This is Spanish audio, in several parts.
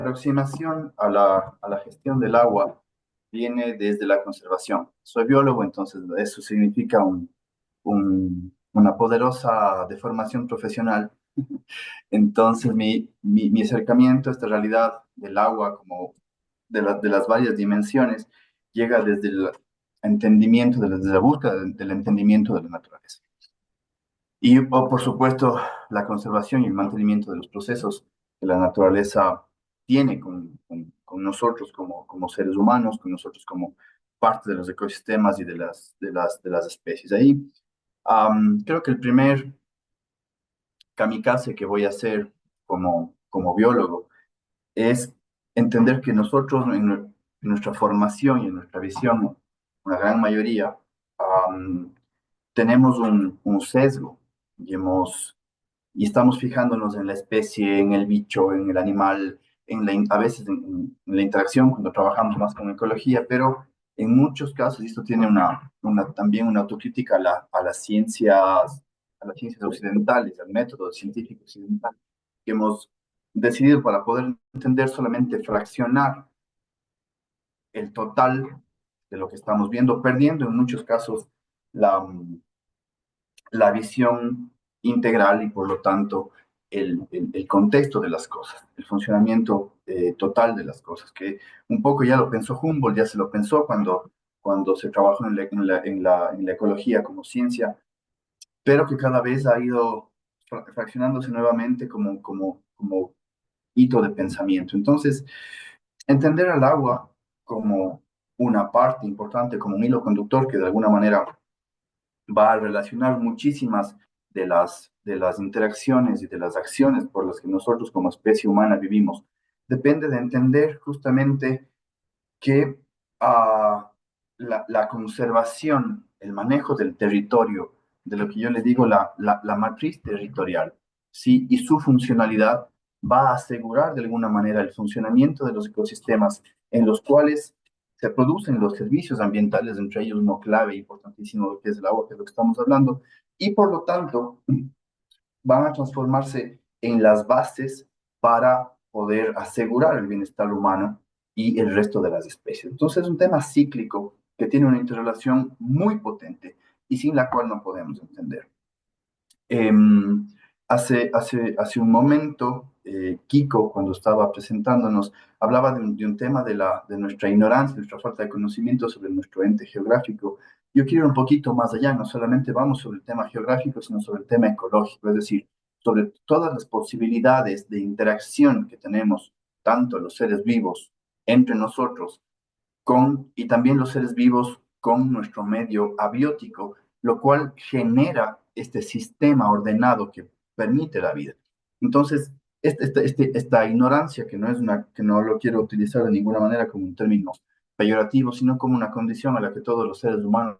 aproximación a la gestión del agua viene desde la conservación. Soy biólogo, entonces eso significa una poderosa deformación profesional. Entonces mi acercamiento a esta realidad del agua como de las varias dimensiones llega desde el entendimiento, desde la búsqueda del entendimiento de la naturaleza. Y por supuesto, la conservación y el mantenimiento de los procesos que la naturaleza tiene con nosotros como seres humanos, con nosotros como parte de los ecosistemas y de las especies. Ahí creo que el primer kamikaze que voy a hacer como biólogo es entender que nosotros en nuestra formación y en nuestra visión, una gran mayoría, am, tenemos un sesgo y y estamos fijándonos en la especie, en el bicho, en el animal, a veces en la interacción cuando trabajamos más con ecología, pero en muchos casos, y esto tiene también una autocrítica a las ciencias occidentales, al método científico occidental, que hemos decidido para poder entender solamente fraccionar el total de lo que estamos viendo, perdiendo en muchos casos la, la visión integral y por lo tanto el contexto de las cosas, el funcionamiento total de las cosas, que un poco ya lo pensó Humboldt, ya se lo pensó cuando se trabajó en la ecología como ciencia, pero que cada vez ha ido fraccionándose nuevamente como hito de pensamiento. Entonces, entender al agua como una parte importante, como un hilo conductor que de alguna manera va a relacionar muchísimas de las interacciones y de las acciones por las que nosotros como especie humana vivimos. Depende de entender justamente que la conservación, el manejo del territorio, de lo que yo les digo la matriz territorial, ¿sí? Y su funcionalidad va a asegurar de alguna manera el funcionamiento de los ecosistemas en los cuales se producen los servicios ambientales, entre ellos uno clave, importantísimo, que es el agua, que es lo que estamos hablando, y por lo tanto van a transformarse en las bases para poder asegurar el bienestar humano y el resto de las especies. Entonces es un tema cíclico que tiene una interrelación muy potente y sin la cual no podemos entender. Eh, hace un momento, Kiko, cuando estaba presentándonos, hablaba de un tema de nuestra ignorancia, nuestra falta de conocimiento sobre nuestro ente geográfico. Yo quiero ir un poquito más allá, no solamente vamos sobre el tema geográfico, sino sobre el tema ecológico, es decir, sobre todas las posibilidades de interacción que tenemos, tanto los seres vivos entre nosotros, y también los seres vivos con nuestro medio abiótico, lo cual genera este sistema ordenado que permite la vida. Entonces, esta ignorancia, que no lo quiero utilizar de ninguna manera como un término peyorativo, sino como una condición a la que todos los seres humanos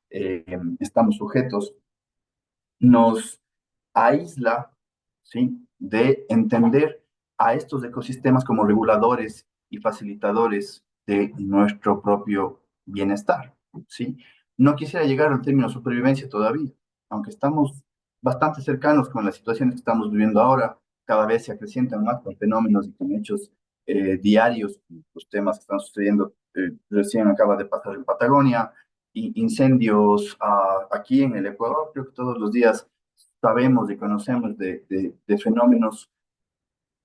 eh, estamos sujetos, nos aísla, ¿sí? De entender a estos ecosistemas como reguladores y facilitadores de nuestro propio bienestar, ¿sí? No quisiera llegar al término supervivencia todavía, aunque estamos bastante cercanos con las situaciones que estamos viviendo ahora, cada vez se acrecientan más con fenómenos y con hechos diarios, los temas que están sucediendo, recién acaba de pasar en Patagonia, incendios aquí en el Ecuador, creo que todos los días sabemos y conocemos de fenómenos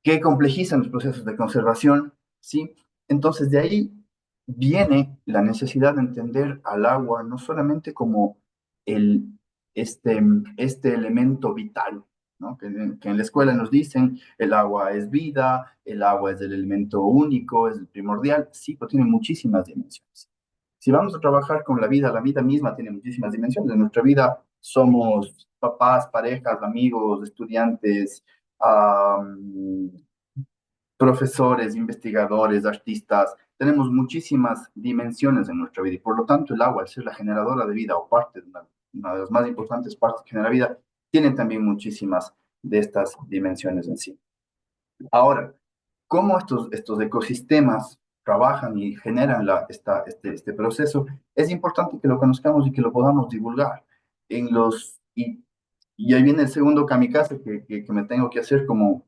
que complejizan los procesos de conservación, ¿sí? Entonces, de ahí viene la necesidad de entender al agua no solamente como el, este, este elemento vital, ¿no? Que en la escuela nos dicen el agua es vida, el agua es el elemento único, es el primordial, sí, pero tiene muchísimas dimensiones. Si vamos a trabajar con la vida misma tiene muchísimas dimensiones. En nuestra vida somos papás, parejas, amigos, estudiantes, am, profesores, investigadores, artistas. Tenemos muchísimas dimensiones en nuestra vida y por lo tanto el agua, al ser la generadora de vida o parte de una de las más importantes partes que genera vida, tiene también muchísimas de estas dimensiones en sí. Ahora, cómo estos ecosistemas trabajan y generan este proceso, es importante que lo conozcamos y que lo podamos divulgar. En los, y y ahí viene el segundo kamikaze que me tengo que hacer como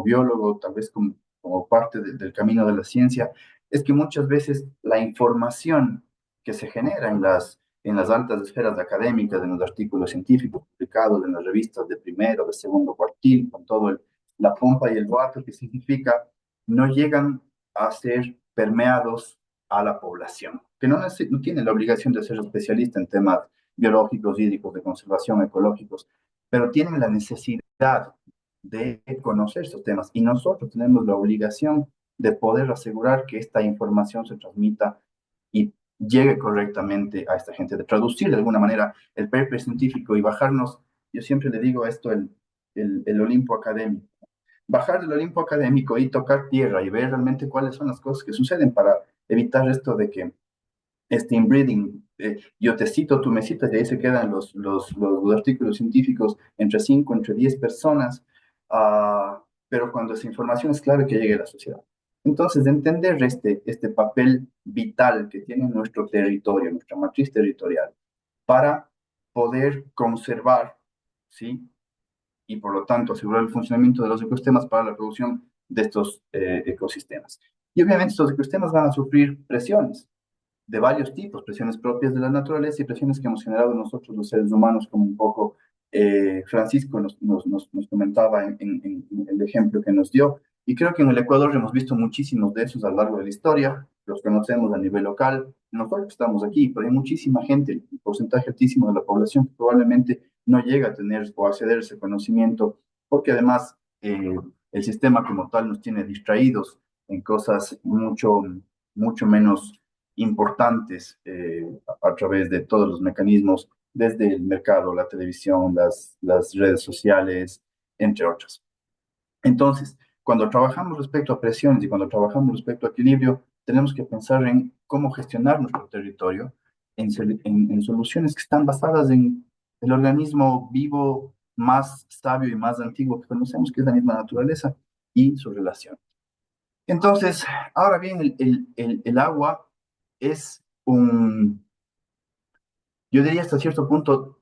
biólogo, tal vez como parte del camino de la ciencia, es que muchas veces la información que se genera en las altas esferas académicas, en los artículos científicos publicados en las revistas de primero, de segundo cuartil, con todo la pompa y el boato que significa, no llegan a ser permeados a la población, que no tiene la obligación de ser especialista en temas biológicos, hídricos, de conservación, ecológicos, pero tienen la necesidad de conocer estos temas y nosotros tenemos la obligación de poder asegurar que esta información se transmita y llegue correctamente a esta gente, de traducir de alguna manera el paper científico y bajarnos, yo siempre le digo esto, el Olimpo académico, bajar del Olimpo académico y tocar tierra y ver realmente cuáles son las cosas que suceden para evitar esto de que este inbreeding, yo te cito, tú me citas, y ahí se quedan los artículos científicos entre 5 entre 10 personas, pero cuando esa información es clave que llegue a la sociedad. Entonces, de entender este papel vital que tiene nuestro territorio, nuestra matriz territorial, para poder conservar, ¿sí? Y por lo tanto asegurar el funcionamiento de los ecosistemas para la producción de estos ecosistemas. Y obviamente estos ecosistemas van a sufrir presiones de varios tipos, presiones propias de la naturaleza y presiones que hemos generado nosotros los seres humanos, como un poco Francisco nos comentaba en el ejemplo que nos dio. Y creo que en el Ecuador hemos visto muchísimos de esos a lo largo de la historia, los conocemos a nivel local, nosotros estamos aquí, pero hay muchísima gente, un porcentaje altísimo de la población que probablemente no llega a tener o acceder a ese conocimiento, porque además el sistema como tal nos tiene distraídos en cosas mucho menos importantes a través de todos los mecanismos, desde el mercado, la televisión, las redes sociales, entre otras. Entonces, cuando trabajamos respecto a presiones y cuando trabajamos respecto a equilibrio, tenemos que pensar en cómo gestionar nuestro territorio, en soluciones que están basadas en el organismo vivo más sabio y más antiguo que conocemos, que es la misma naturaleza y su relación. Entonces, ahora bien, el agua es yo diría hasta cierto punto,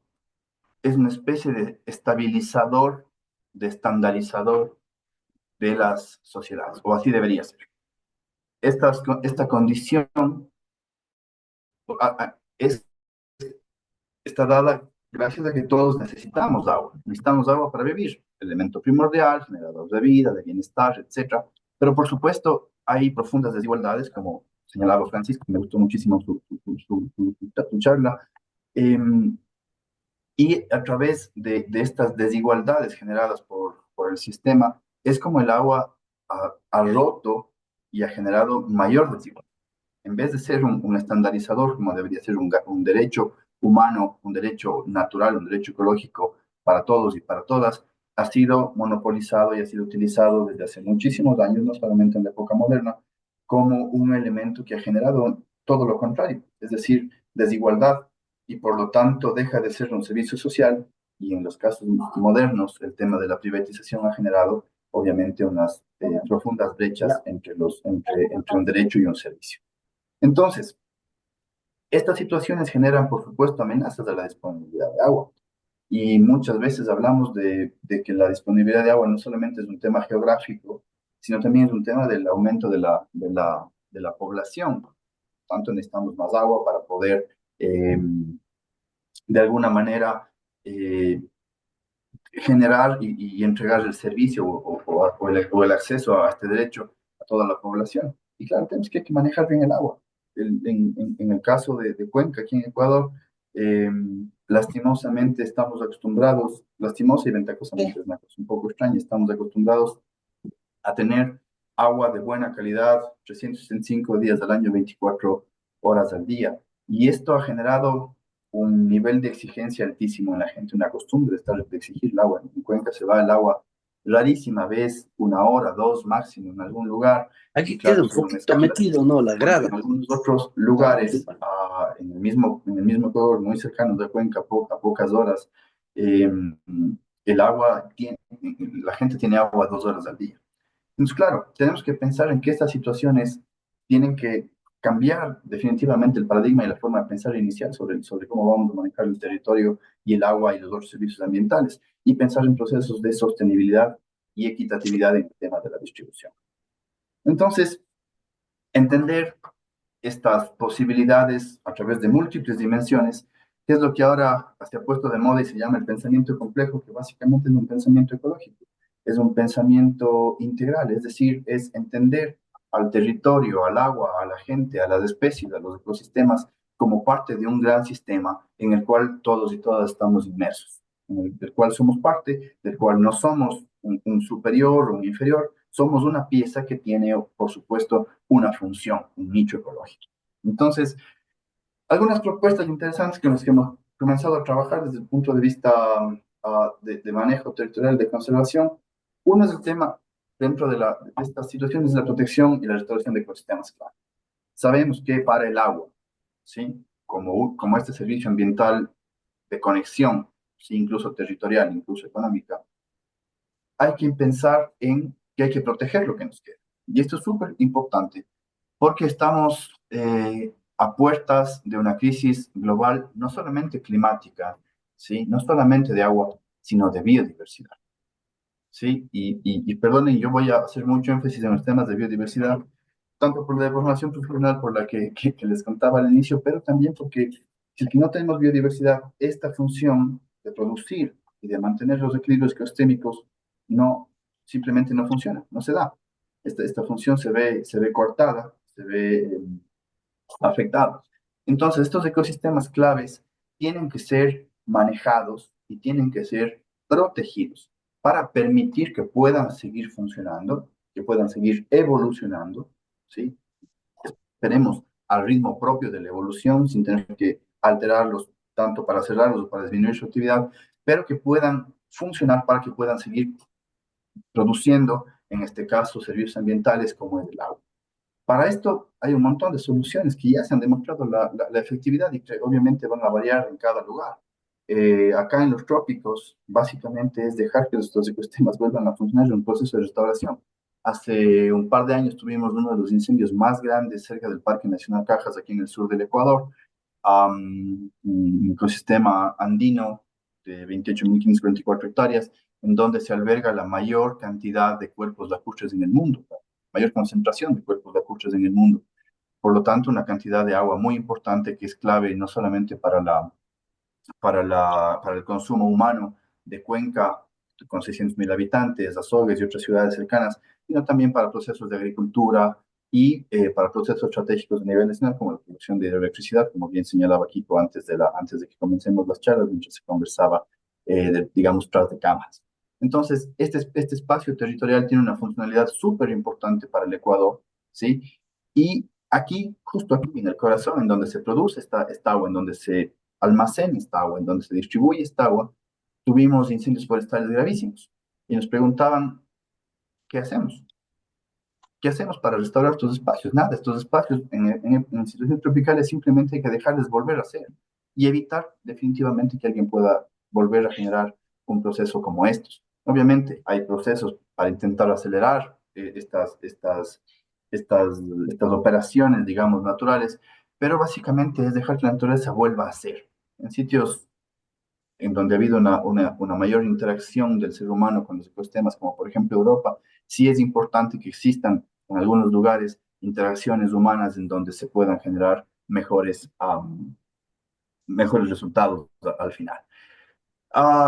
es una especie de estabilizador, de estandarizador de las sociedades, o así debería ser. Esta condición es, está dada gracias a que todos necesitamos agua. Necesitamos agua para vivir, elemento primordial, generador de vida, de bienestar, etcétera. Pero por supuesto hay profundas desigualdades, como señalaba Francisco, me gustó muchísimo su charla. Y a través de estas desigualdades generadas por el sistema, es como el agua ha roto y ha generado mayor desigualdad. En vez de ser un estandarizador, como debería ser un derecho humano, un derecho natural, un derecho ecológico para todos y para todas, ha sido monopolizado y ha sido utilizado desde hace muchísimos años, no solamente en la época moderna, como un elemento que ha generado todo lo contrario, es decir, desigualdad, y por lo tanto deja de ser un servicio social, y en los casos modernos el tema de la privatización ha generado obviamente unas profundas brechas entre un derecho y un servicio. Entonces, estas situaciones generan, por supuesto, amenazas a la disponibilidad de agua. Y muchas veces hablamos de que la disponibilidad de agua no solamente es un tema geográfico, sino también es un tema del aumento de la población. Tanto necesitamos más agua para poder, de alguna manera, eh, generar y entregar el servicio o el acceso a este derecho a toda la población. Y claro, tenemos que manejar bien el agua. En el caso de Cuenca, aquí en Ecuador, eh, lastimosamente estamos acostumbrados, lastimosa y ventajosamente, es una cosa un poco extraña, estamos acostumbrados a tener agua de buena calidad 365 días al año, 24 horas al día. Y esto ha generado un nivel de exigencia altísimo en la gente, una costumbre de exigir el agua. En Cuenca se va el agua rarísima vez, una hora, dos máximo en algún lugar, y Aquí queda claro, un son un poquito escándalo, metido, ¿no? La porque grada. en algunos otros lugares, en el mismo Ecuador, muy cercanos de Cuenca, a pocas horas, eh, el agua la gente tiene agua 2 horas al día. Entonces, claro, tenemos que pensar en que estas situaciones tienen que cambiar definitivamente el paradigma y la forma de pensar inicial sobre cómo vamos a manejar el territorio y el agua y los otros servicios ambientales, y pensar en procesos de sostenibilidad y equitatividad en el tema de la distribución. Entonces, entender estas posibilidades a través de múltiples dimensiones, que es lo que ahora se ha puesto de moda y se llama el pensamiento complejo, que básicamente es un pensamiento ecológico, es un pensamiento integral, es decir, es entender al territorio, al agua, a la gente, a las especies, a los ecosistemas, como parte de un gran sistema en el cual todos y todas estamos inmersos, en el, del cual somos parte, del cual no somos un superior o un inferior, somos una pieza que tiene, por supuesto, una función, un nicho ecológico. Entonces, algunas propuestas interesantes con las que hemos comenzado a trabajar desde el punto de vista de manejo territorial de conservación. Uno es el tema dentro de estas situaciones de la protección y la restauración de ecosistemas. Claro. Sabemos que para el agua, ¿sí? Como este servicio ambiental de conexión, ¿sí? Incluso territorial, incluso económica, hay que pensar en que hay que proteger lo que nos queda. Y esto es súper importante porque estamos a puertas de una crisis global, no solamente climática, ¿sí? No solamente de agua, sino de biodiversidad. ¿Sí? Y perdonen, yo voy a hacer mucho énfasis en los temas de biodiversidad, tanto por la formación profesional por la que les contaba al inicio, pero también porque si es que no tenemos biodiversidad, esta función de producir y de mantener los equilibrios ecosistémicos no, simplemente no funciona, no se da. Esta función se ve cortada, se ve afectada. Entonces, estos ecosistemas claves tienen que ser manejados y tienen que ser protegidos para permitir que puedan seguir funcionando, que puedan seguir evolucionando, ¿sí? Esperemos al ritmo propio de la evolución, sin tener que alterarlos tanto para cerrarlos o para disminuir su actividad, pero que puedan funcionar para que puedan seguir produciendo, en este caso, servicios ambientales como el agua. Para esto hay un montón de soluciones que ya se han demostrado la efectividad y que obviamente van a variar en cada lugar. Acá en los trópicos, básicamente es dejar que estos ecosistemas vuelvan a funcionar en un proceso de restauración. Hace un par de años tuvimos uno de los incendios más grandes cerca del Parque Nacional Cajas, aquí en el sur del Ecuador, un ecosistema andino de 28.524 hectáreas, en donde se alberga la mayor cantidad de cuerpos lacustres en el mundo, la mayor concentración de cuerpos lacustres en el mundo. Por lo tanto, una cantidad de agua muy importante que es clave no solamente para el consumo humano de Cuenca, con 600.000 habitantes, Azogues y otras ciudades cercanas, sino también para procesos de agricultura y para procesos estratégicos a nivel nacional, como la producción de hidroelectricidad, como bien señalaba Kiko antes de que comencemos las charlas, mientras se conversaba, digamos, tras de cámaras. Entonces, este espacio territorial tiene una funcionalidad súper importante para el Ecuador, ¿sí? Y aquí, justo aquí, en el corazón, en donde se produce esta agua, en donde se almacena esta agua, en donde se distribuye esta agua, tuvimos incendios forestales gravísimos. Y nos preguntaban, ¿qué hacemos? ¿Qué hacemos para restaurar estos espacios? Nada, estos espacios en situaciones tropicales simplemente hay que dejarles volver a ser y evitar definitivamente que alguien pueda volver a generar un proceso como estos. Obviamente hay procesos para intentar acelerar estas operaciones, digamos, naturales, pero básicamente es dejar que la naturaleza vuelva a ser. En sitios en donde ha habido una mayor interacción del ser humano con los ecosistemas, como por ejemplo Europa, sí es importante que existan en algunos lugares interacciones humanas en donde se puedan generar mejores resultados al final.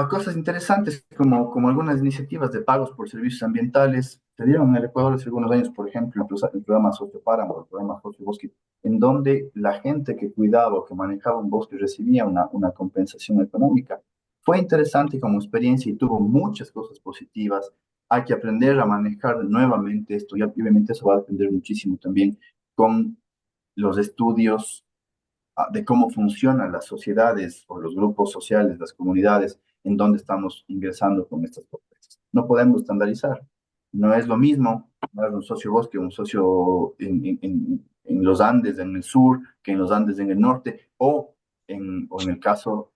Cosas interesantes como algunas iniciativas de pagos por servicios ambientales se dieron en el Ecuador hace algunos años, por ejemplo, el programa Sociopáramo, el programa Sociobosque, en donde la gente que cuidaba o que manejaba un bosque recibía una compensación económica. Fue interesante como experiencia y tuvo muchas cosas positivas. Hay que aprender a manejar nuevamente esto y obviamente eso va a depender muchísimo también con los estudios de cómo funcionan las sociedades o los grupos sociales, las comunidades en donde estamos ingresando con estas propuestas. No podemos estandarizar. No es lo mismo un socio bosque, un socio en los Andes en el sur, que en los Andes en el norte, o en el caso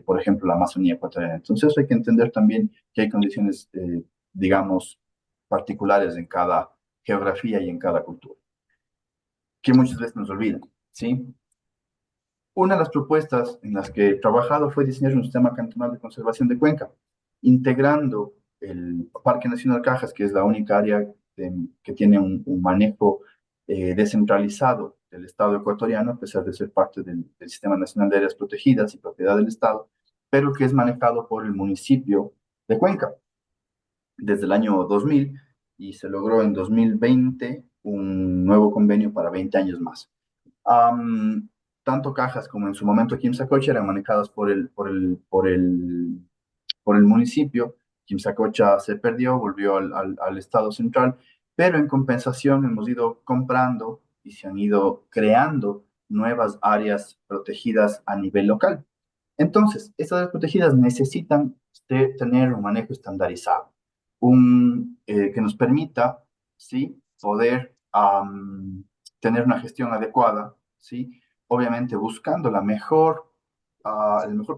por ejemplo, la Amazonía ecuatoriana. Entonces hay que entender también que hay condiciones, digamos, particulares en cada geografía y en cada cultura. que muchas veces nos olvidan, ¿sí? Una de las propuestas en las que he trabajado fue diseñar un sistema cantonal de conservación de Cuenca, integrando el Parque Nacional Cajas, que es la única área que tiene un manejo descentralizado del Estado ecuatoriano, a pesar de ser parte del Sistema Nacional de Áreas Protegidas y propiedad del Estado, pero que es manejado por el municipio de Cuenca desde el año 2000 y se logró en 2020 un nuevo convenio para 20 años más. Am, Tanto Cajas como en su momento Quimsacocha eran manejadas por el municipio. Quimsacocha se perdió, volvió al Estado central, pero en compensación hemos ido comprando y se han ido creando nuevas áreas protegidas a nivel local. Entonces, estas áreas protegidas necesitan tener un manejo estandarizado, que nos permita, ¿sí?, poder tener una gestión adecuada, ¿sí? Obviamente buscando el mejor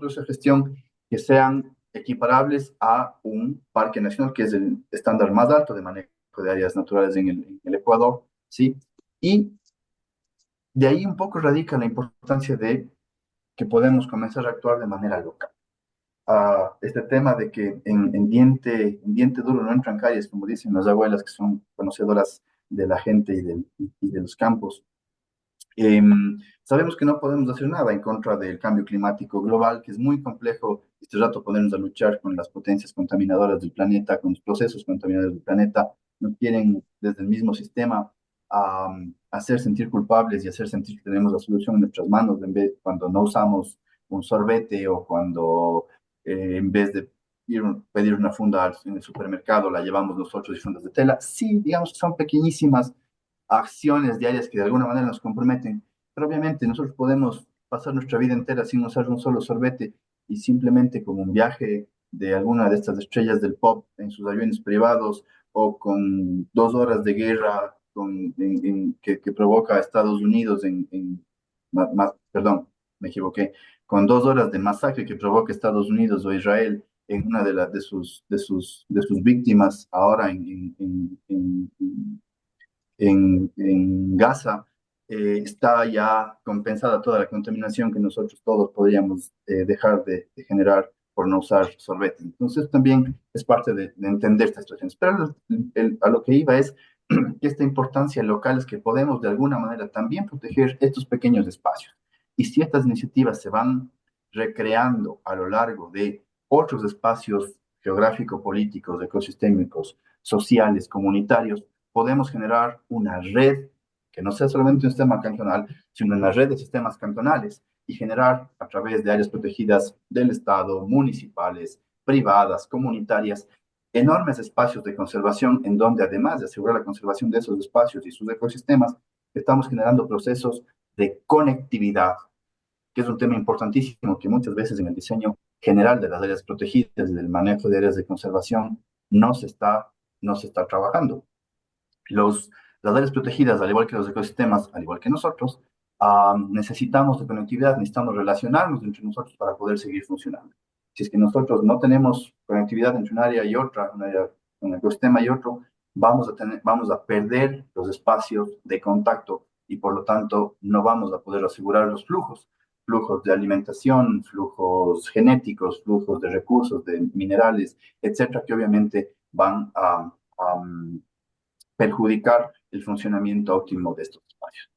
proceso de gestión que sean equiparables a un parque nacional, que es el estándar más alto de manejo de áreas naturales en el Ecuador, ¿sí? Y de ahí un poco radica la importancia de que podemos comenzar a actuar de manera local. Este tema de que en diente duro no entran calles, como dicen las abuelas que son conocedoras de la gente y de los campos. Sabemos que no podemos hacer nada en contra del cambio climático global, que es muy complejo este rato ponernos a luchar con las potencias contaminadoras del planeta, con los procesos contaminadores del planeta. No quieren desde el mismo sistema hacer sentir culpables y hacer sentir que tenemos la solución en nuestras manos cuando no usamos un sorbete o cuando en vez de pedir una funda en el supermercado la llevamos nosotros y fundas de tela. Sí, digamos que son pequeñísimas acciones diarias que de alguna manera nos comprometen, pero obviamente nosotros podemos pasar nuestra vida entera sin usar un solo sorbete y simplemente como un viaje de alguna de estas estrellas del pop en sus aviones privados o con 2 horas de guerra que provoca Estados Unidos perdón, me equivoqué, con 2 horas de masacre que provoca Estados Unidos o Israel en una de sus víctimas ahora en Gaza, está ya compensada toda la contaminación que nosotros todos podríamos dejar de generar por no usar sorbetes. Entonces también es parte de entender estas situaciones. Pero a lo que iba es que esta importancia local es que podemos de alguna manera también proteger estos pequeños espacios. Y si estas iniciativas se van recreando a lo largo de otros espacios geográfico-políticos, ecosistémicos, sociales, comunitarios, podemos generar una red que no sea solamente un sistema cantonal, sino una red de sistemas cantonales y generar a través de áreas protegidas del Estado, municipales, privadas, comunitarias, enormes espacios de conservación en donde además de asegurar la conservación de esos espacios y sus ecosistemas, estamos generando procesos de conectividad, que es un tema importantísimo que muchas veces en el diseño general de las áreas protegidas, del manejo de áreas de conservación, no se está trabajando. Las áreas protegidas, al igual que los ecosistemas, al igual que nosotros, necesitamos de conectividad, necesitamos relacionarnos entre nosotros para poder seguir funcionando. Si es que nosotros no tenemos conectividad entre un área y otra, un ecosistema y otro, vamos a perder los espacios de contacto y por lo tanto no vamos a poder asegurar los flujos de alimentación, flujos genéticos, flujos de recursos, de minerales, etcétera, que obviamente van a perjudicar el funcionamiento óptimo de estos espacios.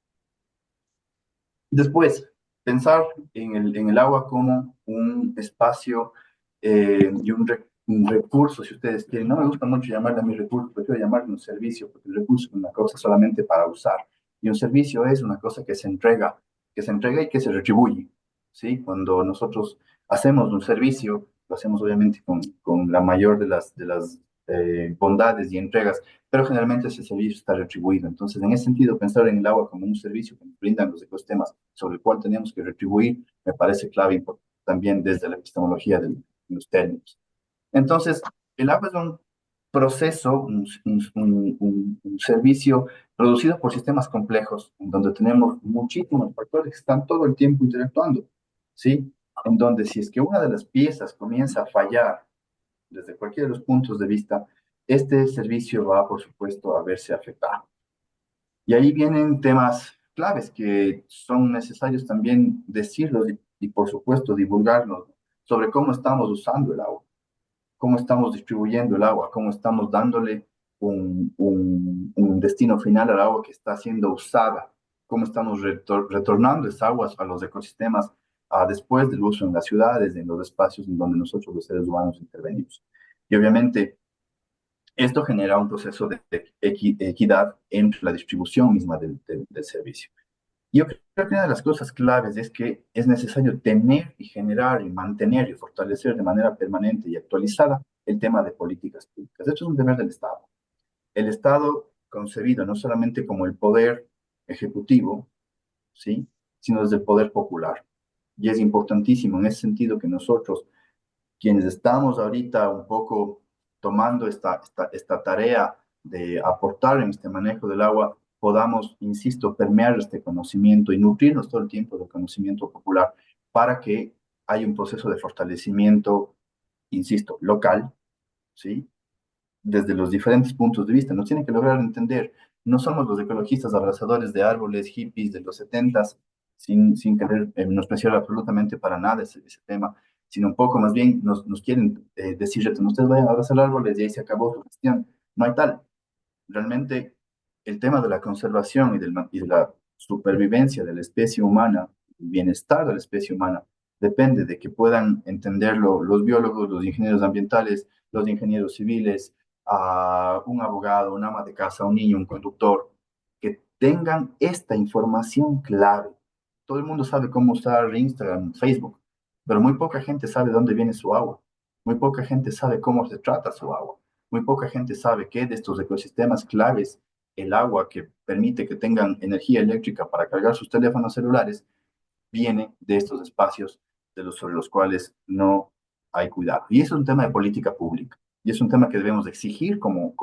Después, pensar en el agua como un espacio y un recurso, si ustedes quieren. No me gusta mucho llamarle a mi recurso, prefiero llamarle un servicio, porque el recurso es una cosa solamente para usar. Y un servicio es una cosa que se entrega y que se retribuye. ¿Sí? Cuando nosotros hacemos un servicio, lo hacemos obviamente con la mayor de las bondades y entregas, pero generalmente ese servicio está retribuido. Entonces, en ese sentido, pensar en el agua como un servicio que nos brindan los ecosistemas sobre el cual tenemos que retribuir, me parece clave también desde la epistemología de los términos. Entonces, el agua es un proceso, un servicio producido por sistemas complejos, en donde tenemos muchísimos factores que están todo el tiempo interactuando, ¿sí? En donde si es que una de las piezas comienza a fallar desde cualquiera de los puntos de vista, este servicio va, por supuesto, a verse afectado. Y ahí vienen temas claves que son necesarios también decirlos y por supuesto divulgarlos sobre cómo estamos usando el agua, cómo estamos distribuyendo el agua, cómo estamos dándole un destino final al agua que está siendo usada, cómo estamos retornando esas aguas a los ecosistemas después del uso en las ciudades, en los espacios en donde nosotros los seres humanos intervenimos. Y obviamente esto genera un proceso de equidad entre la distribución misma del servicio. Yo creo que una de las cosas claves es que es necesario tener y generar y mantener y fortalecer de manera permanente y actualizada el tema de políticas públicas. Esto es un deber del Estado. El Estado concebido no solamente como el poder ejecutivo, ¿sí?, sino desde el poder popular. Y es importantísimo en ese sentido que nosotros, quienes estamos ahorita un poco tomando esta tarea de aportar en este manejo del agua, podamos, insisto, permear este conocimiento y nutrirnos todo el tiempo del conocimiento popular para que haya un proceso de fortalecimiento, insisto, local, ¿sí?, desde los diferentes puntos de vista. Nos tienen que lograr entender. No somos los ecologistas abrazadores de árboles, hippies de los setentas, sin querer menospreciar absolutamente para nada ese tema, sino un poco más bien nos quieren decir, ustedes vayan a abrazar árboles y ahí se acabó su gestión. No hay tal. Realmente el tema de la conservación y de la supervivencia de la especie humana, el bienestar de la especie humana, depende de que puedan entenderlo los biólogos, los ingenieros ambientales, los ingenieros civiles, a un abogado, un ama de casa, un niño, un conductor, que tengan esta información clave. Todo el mundo sabe cómo usar Instagram, Facebook, pero muy poca gente sabe dónde viene su agua. Muy poca gente sabe cómo se trata su agua. Muy poca gente sabe que de estos ecosistemas claves, el agua que permite que tengan energía eléctrica para cargar sus teléfonos celulares, viene de estos espacios sobre los cuales no hay cuidado. Y eso es un tema de política pública. Y es un tema que debemos exigir como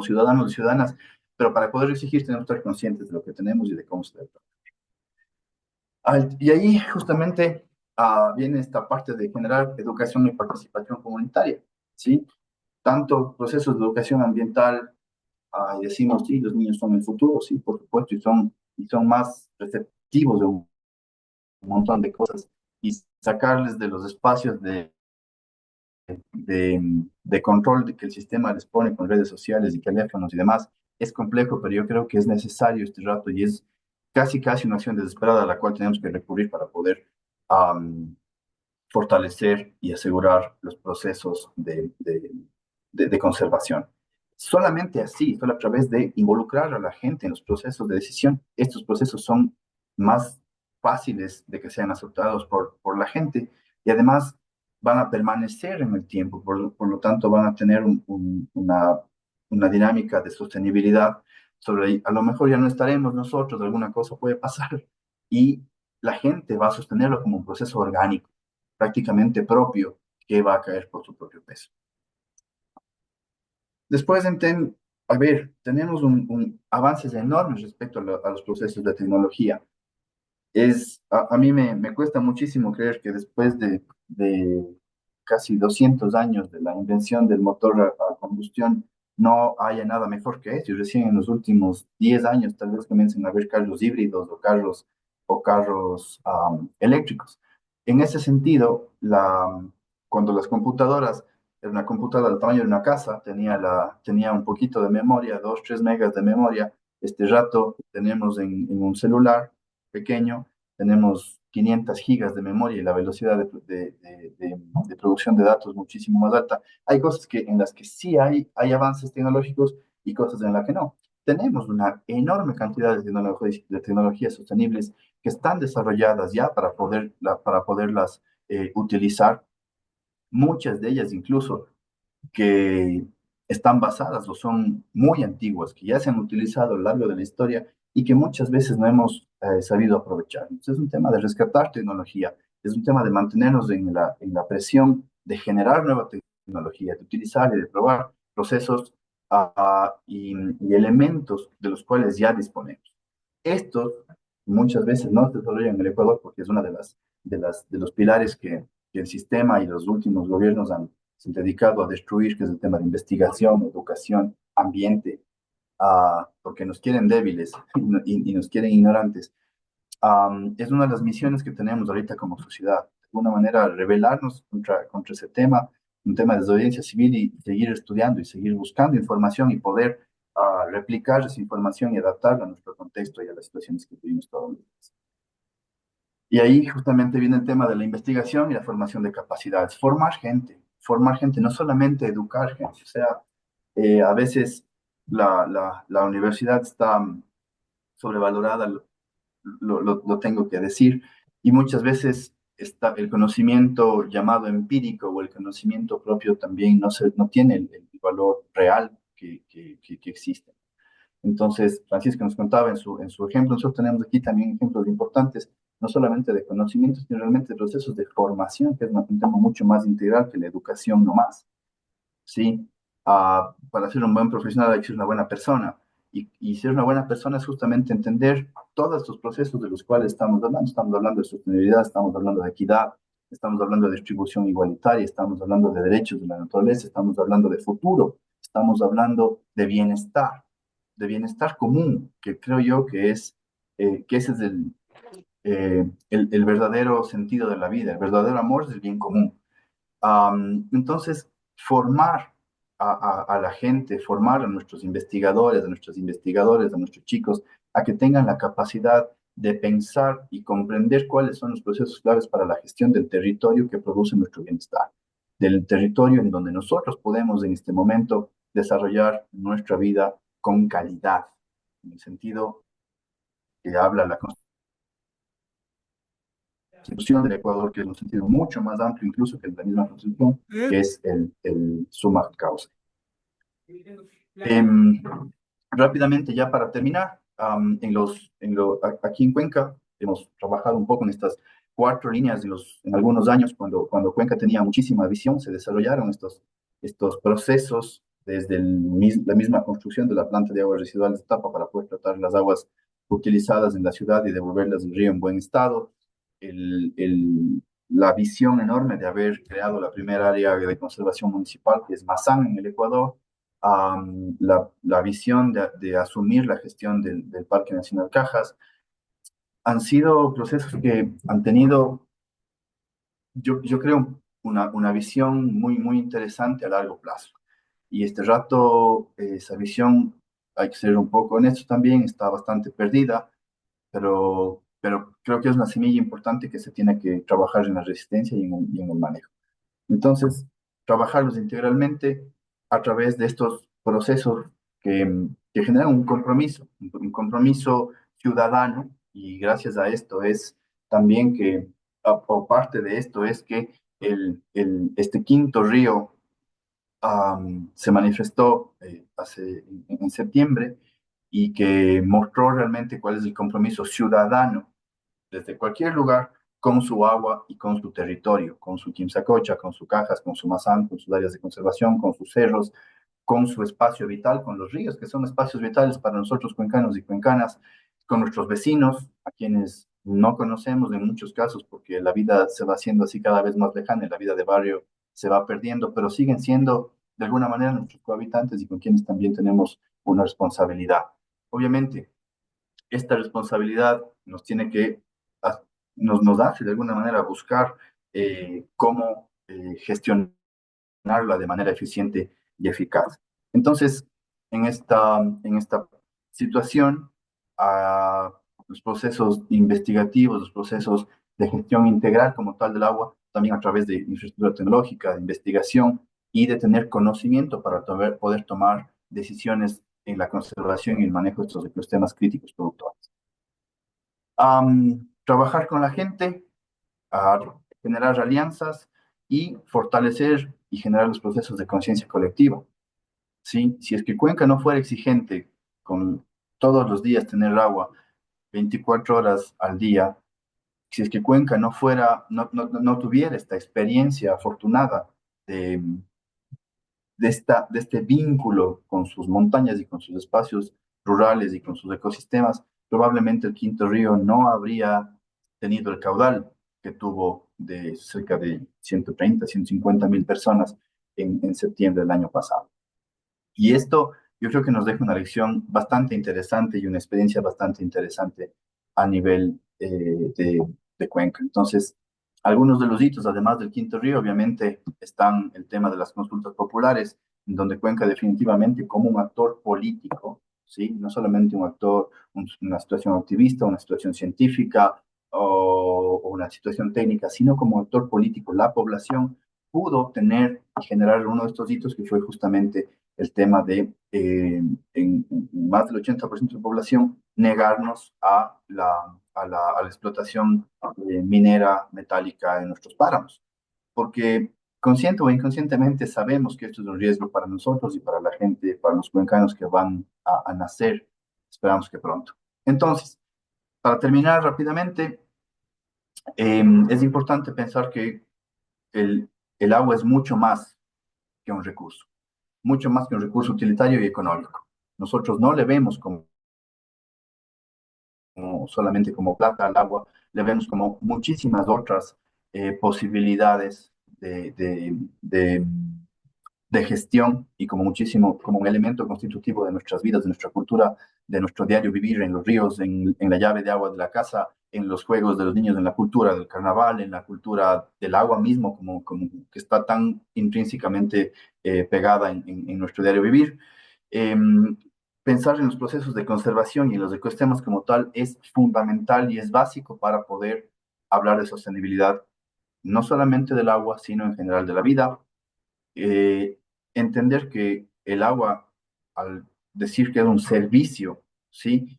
ciudadanos y ciudadanas, pero para poder exigir tenemos que estar conscientes de lo que tenemos y de cómo se debe. Y ahí justamente viene esta parte de generar educación y participación comunitaria, ¿sí? Tanto procesos de educación ambiental, y decimos, sí, los niños son el futuro, sí, por supuesto, y son más receptivos de un montón de cosas, y sacarles de los espacios de control de que el sistema les pone con redes sociales y teléfonos y demás, es complejo, pero yo creo que es necesario este rato y es casi una acción desesperada a la cual tenemos que recurrir para poder um, fortalecer y asegurar los procesos de conservación. Solamente así, solo a través de involucrar a la gente en los procesos de decisión, estos procesos son más fáciles de que sean aceptados por la gente y además van a permanecer en el tiempo, por lo tanto van a tener una dinámica de sostenibilidad sobre, a lo mejor ya no estaremos nosotros, alguna cosa puede pasar y la gente va a sostenerlo como un proceso orgánico prácticamente propio que va a caer por su propio peso. Después, a ver, tenemos avances enormes respecto a los procesos de tecnología. A mí me cuesta muchísimo creer que después de casi 200 años de la invención del motor a combustión, no haya nada mejor que eso. Y recién en los últimos 10 años tal vez comiencen a haber carros híbridos o carros eléctricos. En ese sentido, cuando las computadoras, una computadora del tamaño de una casa, tenía un poquito de memoria, 2, 3 megas de memoria. Este rato tenemos en un celular pequeño, tenemos 500 gigas de memoria y la velocidad de producción de datos muchísimo más alta. Hay cosas en las que sí hay avances tecnológicos y cosas en las que no. Tenemos una enorme cantidad de tecnologías sostenibles que están desarrolladas ya para poderlas utilizar, muchas de ellas incluso que están basadas o son muy antiguas, que ya se han utilizado a lo largo de la historia y que muchas veces no hemos sabido aprovechar. Entonces, es un tema de rescatar tecnología, es un tema de mantenernos en la presión de generar nueva tecnología, de utilizar y de probar procesos y elementos de los cuales ya disponemos. Estos muchas veces no se desarrollan en el Ecuador porque es una de los pilares que el sistema y los últimos gobiernos han se han dedicado a destruir, que es el tema de investigación, educación, ambiente, porque nos quieren débiles y nos quieren ignorantes. Es una de las misiones que tenemos ahorita como sociedad, de alguna manera rebelarnos contra ese tema, un tema de desobediencia civil y seguir estudiando y seguir buscando información y poder replicar esa información y adaptarla a nuestro contexto y a las situaciones que vivimos todos los días. Y ahí justamente viene el tema de la investigación y la formación de capacidades. Formar gente, no solamente educar gente. O sea, a veces la universidad está sobrevalorada, lo tengo que decir, y muchas veces está el conocimiento llamado empírico o el conocimiento propio también no tiene el valor real que existe. Entonces, Francisco nos contaba en su ejemplo, nosotros tenemos aquí también ejemplos importantes, no solamente de conocimientos, sino realmente de procesos de formación, que es un tema mucho más integral que la educación nomás. ¿Sí? Para ser un buen profesional hay que ser una buena persona. Y ser una buena persona es justamente entender todos estos procesos de los cuales estamos hablando. Estamos hablando de sostenibilidad, estamos hablando de equidad, estamos hablando de distribución igualitaria, estamos hablando de derechos de la naturaleza, estamos hablando de futuro, estamos hablando de bienestar común, que creo yo que ese es el verdadero sentido de la vida. El verdadero amor es el bien común. Entonces, formar a la gente, formar a nuestros investigadores, a nuestros investigadores, a nuestros chicos, a que tengan la capacidad de pensar y comprender cuáles son los procesos claves para la gestión del territorio que produce nuestro bienestar, del territorio en donde nosotros podemos en este momento desarrollar nuestra vida con calidad, en el sentido que habla la Constitución del Ecuador, que es un sentido mucho más amplio incluso que la misma Constitución, que es el summa causa. Em, Rápidamente, ya para terminar, aquí en Cuenca hemos trabajado un poco en estas 4 líneas en algunos años, cuando Cuenca tenía muchísima visión, se desarrollaron estos procesos desde la misma construcción de la planta de aguas residuales de Tapa para poder tratar las aguas utilizadas en la ciudad y devolverlas al río en buen estado. La visión enorme de haber creado la primera área de conservación municipal, que es Mazán, en el Ecuador, la visión de asumir la gestión del Parque Nacional Cajas. Han sido procesos que han tenido, yo creo, una visión muy, muy interesante a largo plazo. Y este rato, esa visión, hay que ser un poco honesto también, está bastante perdida, pero creo que es una semilla importante que se tiene que trabajar en la resistencia y en el manejo. Entonces, trabajarlos integralmente a través de estos procesos que generan un compromiso ciudadano, y gracias a esto es también que, o parte de esto es que este quinto río se manifestó en septiembre y que mostró realmente cuál es el compromiso ciudadano desde cualquier lugar con su agua y con su territorio, con su Quimsacocha, con sus Cajas, con su Mazán, con sus áreas de conservación, con sus cerros, con su espacio vital, con los ríos, que son espacios vitales para nosotros cuencanos y cuencanas, con nuestros vecinos, a quienes no conocemos en muchos casos, porque la vida se va haciendo así cada vez más lejana y la vida de barrio se va perdiendo, pero siguen siendo de alguna manera nuestros cohabitantes y con quienes también tenemos una responsabilidad. Obviamente, esta responsabilidad nos tiene que, ah, nos hace de alguna manera buscar cómo gestionarla de manera eficiente y eficaz. Entonces, en esta situación, los procesos investigativos, los procesos de gestión integral como tal del agua, también a través de infraestructura tecnológica, de investigación y de tener conocimiento para poder tomar decisiones en la conservación y el manejo de estos ecosistemas críticos productores. Trabajar con la gente, generar alianzas y fortalecer y generar los procesos de conciencia colectiva. ¿Sí? Si es que Cuenca no fuera exigente con todos los días tener agua 24 horas al día, si es que Cuenca no tuviera esta experiencia afortunada de, de este vínculo con sus montañas y con sus espacios rurales y con sus ecosistemas, probablemente el Quinto Río no habría tenido el caudal que tuvo de cerca de 130, 150 mil personas en septiembre del año pasado. Y esto yo creo que nos deja una lección bastante interesante y una experiencia bastante interesante a nivel de Cuenca. Entonces, algunos de los hitos, además del Quinto Río, obviamente están el tema de las consultas populares, en donde Cuenca definitivamente como un actor político, ¿sí? No solamente un actor, una situación activista, una situación científica o una situación técnica, sino como actor político. La población pudo tener y generar uno de estos hitos que fue justamente el tema de, en más del 80% de la población, negarnos a la explotación minera metálica en nuestros páramos, porque consciente o inconscientemente sabemos que esto es un riesgo para nosotros y para la gente, para los cuencanos que van a nacer, esperamos que pronto. Entonces, para terminar rápidamente, es importante pensar que el, el agua es mucho más que un recurso, mucho más que un recurso utilitario y económico. Nosotros no le vemos solamente como plata al agua, le vemos como muchísimas otras posibilidades de gestión y como muchísimo, como un elemento constitutivo de nuestras vidas, de nuestra cultura, de nuestro diario vivir en los ríos, en la llave de agua de la casa, en los juegos de los niños, en la cultura del carnaval, en la cultura del agua mismo, como que está tan intrínsecamente pegada en nuestro diario vivir. Eh, Pensar en los procesos de conservación y en los ecosistemas como tal es fundamental y es básico para poder hablar de sostenibilidad, no solamente del agua, sino en general de la vida. eh, Entender que el agua, al decir que es un servicio, ¿sí?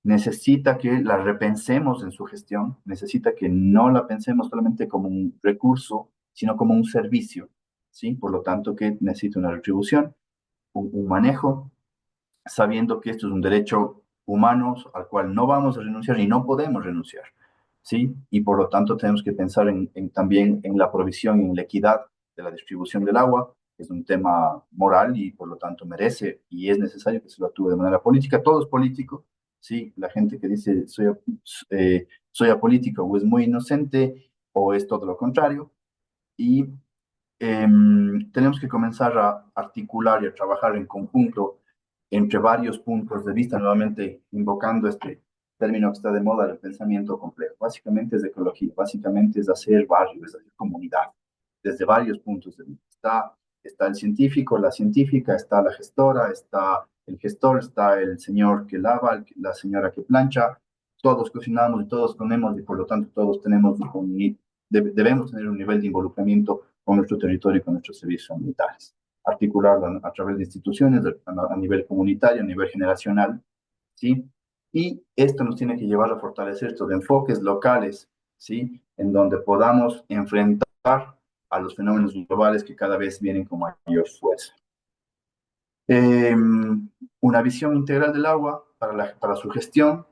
Necesita que la repensemos en su gestión, necesita que no la pensemos solamente como un recurso, sino como un servicio, ¿sí? Por lo tanto, que necesita una retribución, un manejo, sabiendo que esto es un derecho humano al cual no vamos a renunciar y no podemos renunciar, ¿sí? Y por lo tanto tenemos que pensar también en la provisión y en la equidad de la distribución del agua, que es un tema moral y por lo tanto merece y es necesario que se lo actúe de manera política. Todo es político, ¿sí? La gente que dice soy apolítico o es muy inocente o es todo lo contrario. Y tenemos que comenzar a articular y a trabajar en conjunto entre varios puntos de vista, nuevamente invocando este término que está de moda, el pensamiento complejo. Básicamente es de ecología, básicamente es hacer barrio, es hacer comunidad, desde varios puntos de vista. Está el científico, la científica, está la gestora, está el gestor, está el señor que lava, la señora que plancha. Todos cocinamos y todos comemos y por lo tanto todos debemos tener un nivel de involucramiento con nuestro territorio y con nuestros servicios ambientales. Articularlo a través de instituciones a nivel comunitario, a nivel generacional, ¿sí? Y esto nos tiene que llevar a fortalecer estos enfoques locales, ¿sí? En donde podamos enfrentar a los fenómenos globales que cada vez vienen con mayor fuerza. Una visión integral del agua para su gestión,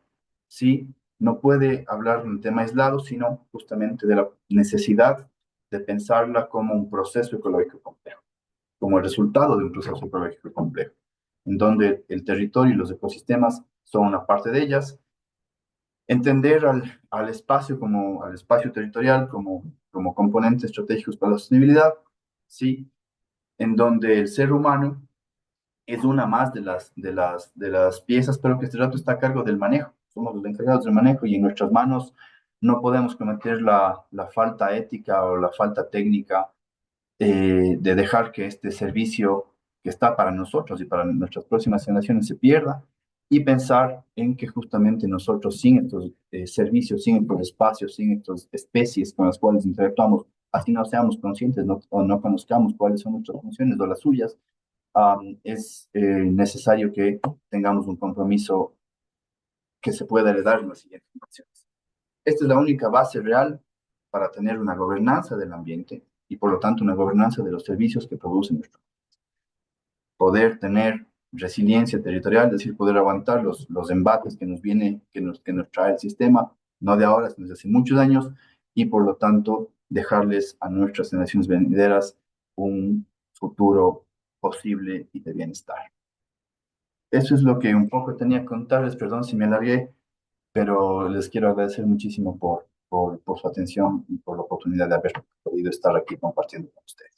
¿sí? No puede hablar de un tema aislado, sino justamente de la necesidad de pensarla como un proceso ecológico complejo, como el resultado de un proceso ecológico complejo, en donde el territorio y los ecosistemas son una parte de ellas. Entender al espacio al espacio territorial como componente estratégico para la sostenibilidad, ¿sí? En donde el ser humano es una más de las piezas, pero que este rato está a cargo del manejo. Somos los encargados del manejo y en nuestras manos no podemos cometer la falta ética o la falta técnica de dejar que este servicio que está para nosotros y para nuestras próximas generaciones se pierda y pensar en que justamente nosotros sin estos servicios, sin estos espacios, sin estas especies con las cuales interactuamos, así no seamos conscientes o no conozcamos cuáles son nuestras funciones o las suyas, es necesario que tengamos un compromiso que se pueda heredar en las siguientes generaciones. Esta es la única base real para tener una gobernanza del ambiente y por lo tanto una gobernanza de los servicios que producen nuestro. Poder tener resiliencia territorial, es decir, poder aguantar los embates que nos trae el sistema, no de ahora, sino desde hace muchos años, y por lo tanto dejarles a nuestras generaciones venideras un futuro posible y de bienestar. Eso es lo que un poco tenía que contarles, perdón si me alargué, pero les quiero agradecer muchísimo por su atención y por la oportunidad de haber podido estar aquí compartiendo con ustedes.